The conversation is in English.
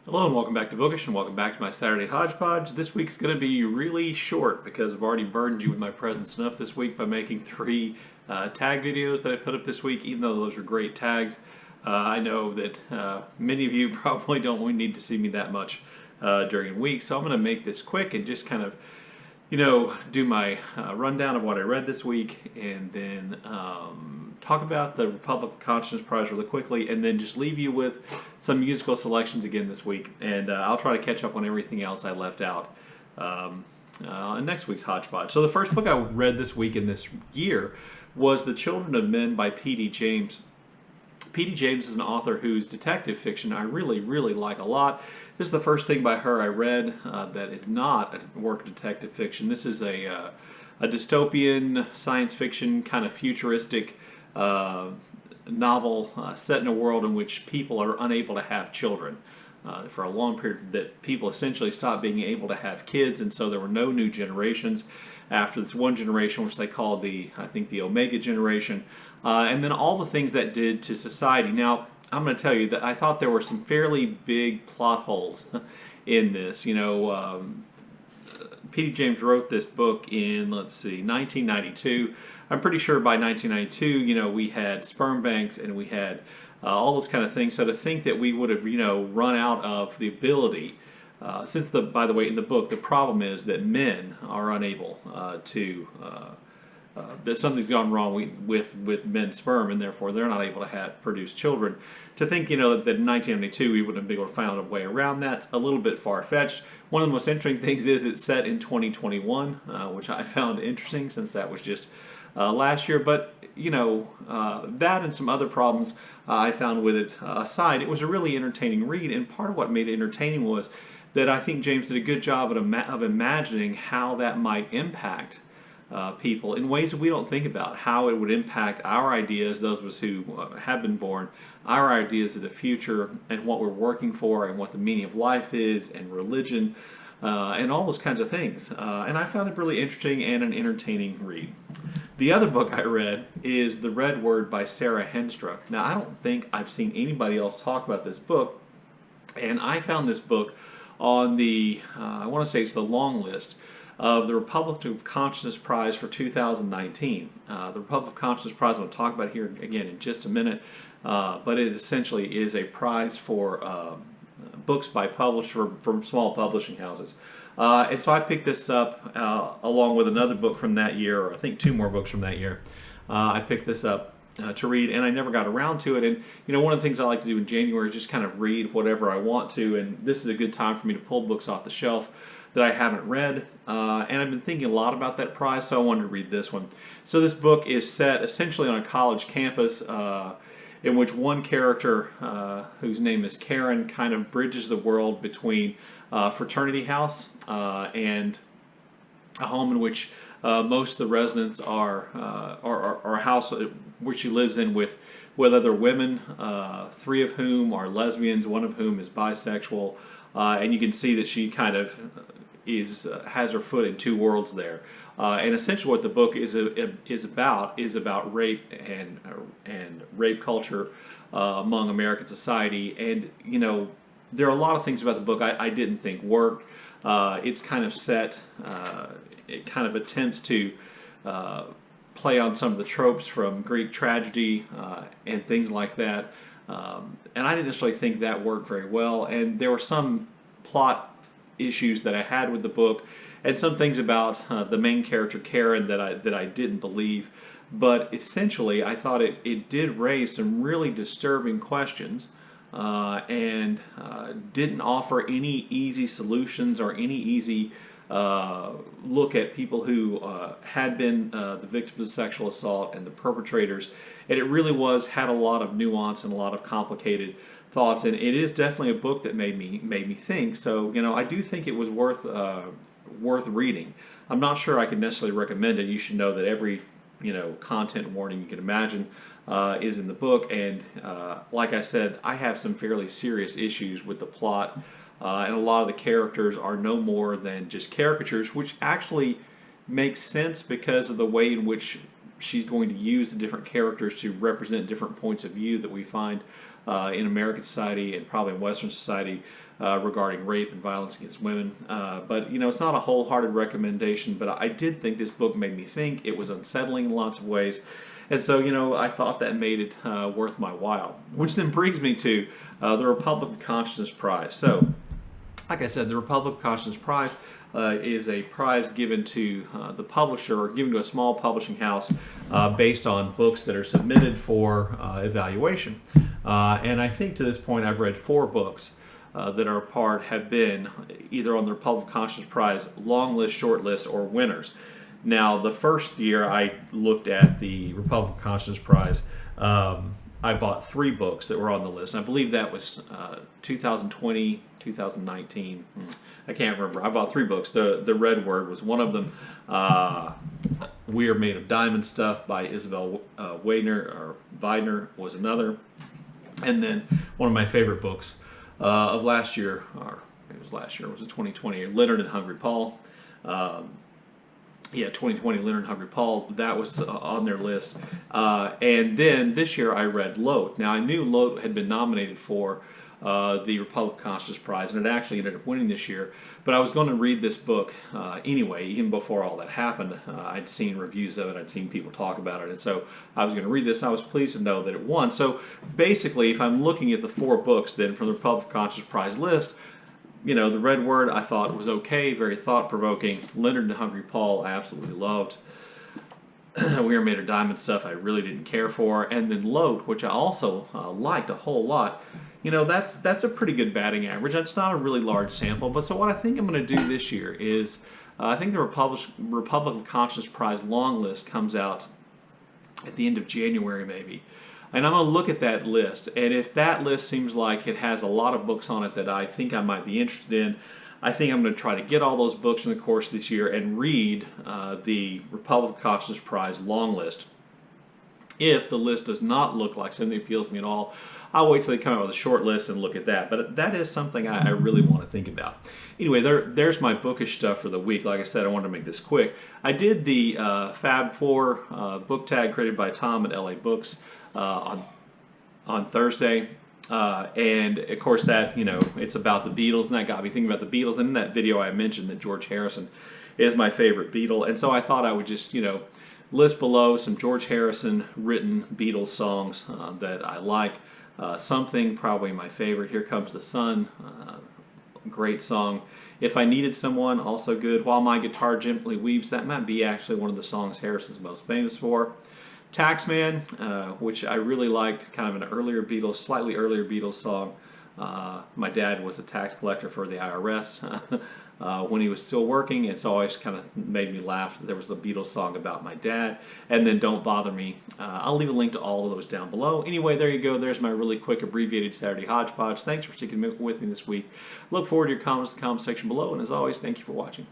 Hello and welcome back to Bookish and welcome back to my Saturday Hodgepodge. This week's going to be really short because I've already burdened you with my presence enough this week by making three tag videos that I put up this week, even though those are great tags. I know that many of you probably don't need to see me that much during the week, so I'm going to make this quick and just kind of, do my rundown of what I read this week and then talk about the Republic of Consciousness Prize really quickly, and then just leave you with some musical selections again this week. And I'll try to catch up on everything else I left out in next week's Hodgepodge. So the first book I read this week in this year was The Children of Men by P.D. James. P.D. James is an author whose detective fiction I really like a lot. This is the first thing by her I read that is not a work of detective fiction. This is a dystopian science fiction kind of futuristic novel set in a world in which people are unable to have children. For a long period, that people essentially stopped being able to have kids, and so there were no new generations after this one generation, which they call the Omega generation, and then all the things that did to society. Now, I'm going to tell you that I thought there were some fairly big plot holes in this. P.D. James wrote this book in, 1992. I'm pretty sure by 1992, we had sperm banks and we had all those kind of things. So to think that we would have, run out of the ability, by the way, in the book, the problem is that men are unable that something's gone wrong with men's sperm, and therefore they're not able to produce children. To think, that in 1992 we wouldn't be able to find a way around that's a little bit far-fetched. One of the most interesting things is it's set in 2021, which I found interesting since that was just last year. But that and some other problems I found with it aside, it was a really entertaining read. And part of what made it entertaining was that I think James did a good job of imagining how that might impact people in ways that we don't think about, how it would impact our ideas, those of us who have been born, our ideas of the future and what we're working for and what the meaning of life is and religion and all those kinds of things. And I found it really interesting and an entertaining read. The other book I read is The Red Word by Sarah Henstra. Now, I don't think I've seen anybody else talk about this book, and I found this book on the, I want to say it's the long list of the Republic of Consciousness Prize for 2019. The Republic of Consciousness Prize, I'll talk about here again in just a minute, but it essentially is a prize for books by from small publishing houses. And so I picked this up along with another book from that year, or I think two more books from that year. I picked this up to read, and I never got around to it. And one of the things I like to do in January is just kind of read whatever I want to, and this is a good time for me to pull books off the shelf that I haven't read, and I've been thinking a lot about that prize, so I wanted to read this one. So this book is set essentially on a college campus in which one character, whose name is Karen, kind of bridges the world between fraternity house and a home in which most of the residents are a house which she lives in with other women, three of whom are lesbians, one of whom is bisexual, and you can see that she kind of has her foot in two worlds there. And essentially, what the book is about rape and rape culture among American society. And there are a lot of things about the book I didn't think worked. It's kind of set. It kind of attempts to play on some of the tropes from Greek tragedy and things like that. And I didn't necessarily think that worked very well. And there were some plot issues that I had with the book, and some things about the main character Karen that I didn't believe. But essentially, I thought it did raise some really disturbing questions, and didn't offer any easy solutions or any easy look at people who had been the victims of sexual assault and the perpetrators. And it really had a lot of nuance and a lot of complicated thoughts, and it is definitely a book that made me think. So I do think it was worth reading. I'm not sure I could necessarily recommend it. You should know that every content warning you can imagine is in the book, and like I said, I have some fairly serious issues with the plot, and a lot of the characters are no more than just caricatures, which actually makes sense because of the way in which she's going to use the different characters to represent different points of view that we find in American society and probably in Western society regarding rape and violence against women. But it's not a wholehearted recommendation, but I did think this book made me think. It was unsettling in lots of ways. And so, I thought that made it worth my while. Which then brings me to the Republic of Consciousness Prize. So, like I said, the Republic of Consciousness Prize is a prize given to the publisher or given to a small publishing house based on books that are submitted for evaluation. And I think to this point I've read 4 books that are have been either on the Republic of Consciousness Prize long list, short list, or winners. Now, the first year I looked at the Republic of Consciousness Prize, I bought 3 books that were on the list. And I believe that was 2020, 2019. I can't remember. I bought 3 books. The Red Word was one of them. We Are Made of Diamond Stuff by Isabel Weidner was another. And then one of my favorite books of last year, or it was last year, it was 2020, Leonard and Hungry Paul. 2020, Leonard and Hungry Paul, that was on their list. And then this year I read Loat. Now, I knew Loat had been nominated for the Republic of Consciousness Prize, and it actually ended up winning this year. But I was going to read this book anyway, even before all that happened. I'd seen reviews of it, I'd seen people talk about it, and so I was going to read this. I was pleased to know that it won. So basically, if I'm looking at the 4 books then from the Republic of Consciousness Prize list, the Red Word I thought was okay, very thought-provoking. Leonard and Hungry Paul I absolutely loved. We Are Made of Diamond Stuff I really didn't care for. And then Loat, which I also liked a whole lot. That's a pretty good batting average. That's not a really large sample. But so what I think I'm going to do this year is I think the Republic of Consciousness Prize long list comes out at the end of January maybe. And I'm going to look at that list, and if that list seems like it has a lot of books on it that I think I might be interested in, I think I'm going to try to get all those books in the course of this year and read the Republic of Consciousness Prize long list. If the list does not look like something that appeals to me at all, I'll wait till they come out with a short list and look at that. But that is something I really want to think about. Anyway, there's my bookish stuff for the week. Like I said, I wanted to make this quick. I did the Fab 4 book tag created by Tom at LA Books on Thursday, and of course that it's about the Beatles, and that got me thinking about the Beatles. And in that video I mentioned that George Harrison is my favorite Beatle, and so I thought I would just list below some George Harrison written Beatles songs that I like. Something, probably my favorite, Here Comes the Sun, great song. If I Needed Someone, also good. While My Guitar Gently Weeps, that might be actually one of the songs Harrison's most famous for. Taxman, which I really liked, kind of an earlier Beatles, slightly earlier Beatles song. My dad was a tax collector for the IRS when he was still working. It's always kind of made me laugh. There was a Beatles song about my dad. And then Don't Bother Me. I'll leave a link to all of those down below. Anyway, there you go. There's my really quick abbreviated Saturday Hodgepodge. Thanks for sticking with me this week. Look forward to your comments in the comment section below. And as always, thank you for watching.